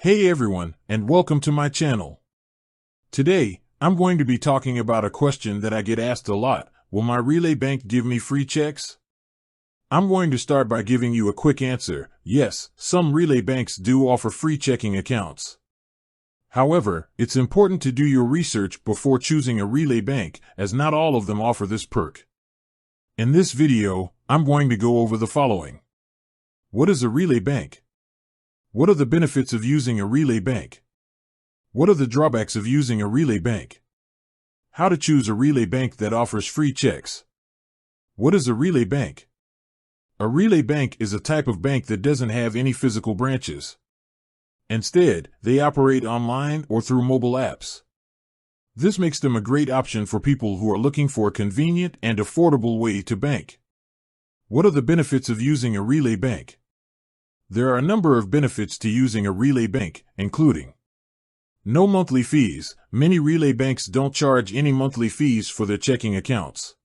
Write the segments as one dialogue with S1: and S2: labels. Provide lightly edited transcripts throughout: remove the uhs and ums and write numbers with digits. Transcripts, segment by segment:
S1: Hey everyone, and welcome to my channel. Today, I'm going to be talking about a question that I get asked a lot. Will my Relay bank give me free checks? I'm going to start by giving you a quick answer. Yes, some Relay banks do offer free checking accounts. However, it's important to do your research before choosing a Relay bank, as not all of them offer this perk. In this video, I'm going to go over the following. What is a Relay bank? What are the benefits of using a Relay bank? What are the drawbacks of using a Relay bank? How to choose a Relay bank that offers free checks? What is a Relay bank? A Relay bank is a type of bank that doesn't have any physical branches. Instead, they operate online or through mobile apps. This makes them a great option for people who are looking for a convenient and affordable way to bank. What are the benefits of using a Relay bank? There are a number of benefits to using a Relay bank, including no monthly fees. Many Relay banks don't charge any monthly fees for their checking accounts.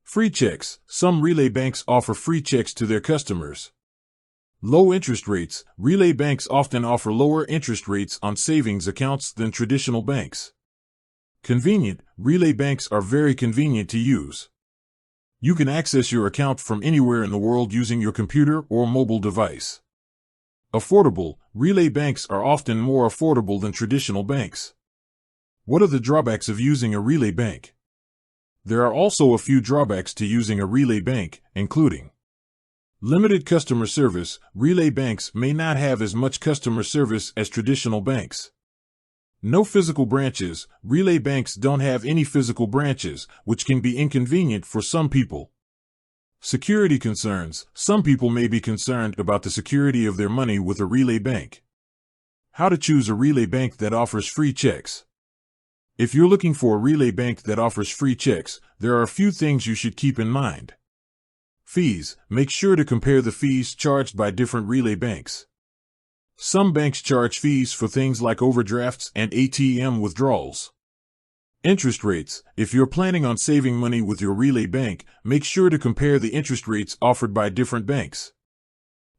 S1: Free checks. Some Relay banks offer free checks to their customers. Low interest rates. Relay banks often offer lower interest rates on savings accounts than traditional banks. Convenient. Relay banks are very convenient to use. You can access your account from anywhere in the world using your computer or mobile device. Affordable. Relay banks are often more affordable than traditional banks. What are the drawbacks of using a Relay bank? There are also a few drawbacks to using a Relay bank, including limited customer service. Relay banks may not have as much customer service as traditional banks. No physical branches. Relay banks don't have any physical branches, which can be inconvenient for some people. Security concerns. Some people may be concerned about the security of their money with a Relay bank. How to choose a Relay bank that offers free checks? If you're looking for a Relay bank that offers free checks, there are a few things you should keep in mind. Fees. Make sure to compare the fees charged by different Relay banks. Some banks charge fees for things like overdrafts and ATM withdrawals. Interest rates. If you're planning on saving money with your Relay bank, make sure to compare the interest rates offered by different banks.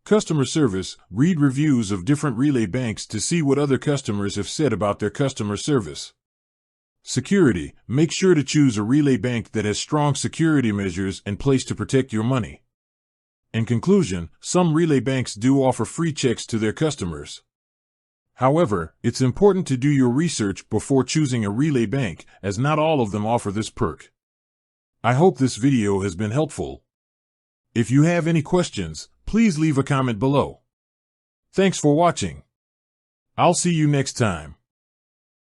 S1: Customer service. Read reviews of different Relay banks to see what other customers have said about their customer service. Security. Make sure to choose a Relay bank that has strong security measures in place to protect your money. In conclusion, some Relay banks do offer free checks to their customers. However, it's important to do your research before choosing a Relay bank, as not all of them offer this perk. I hope this video has been helpful. If you have any questions, please leave a comment below. Thanks for watching. I'll see you next time.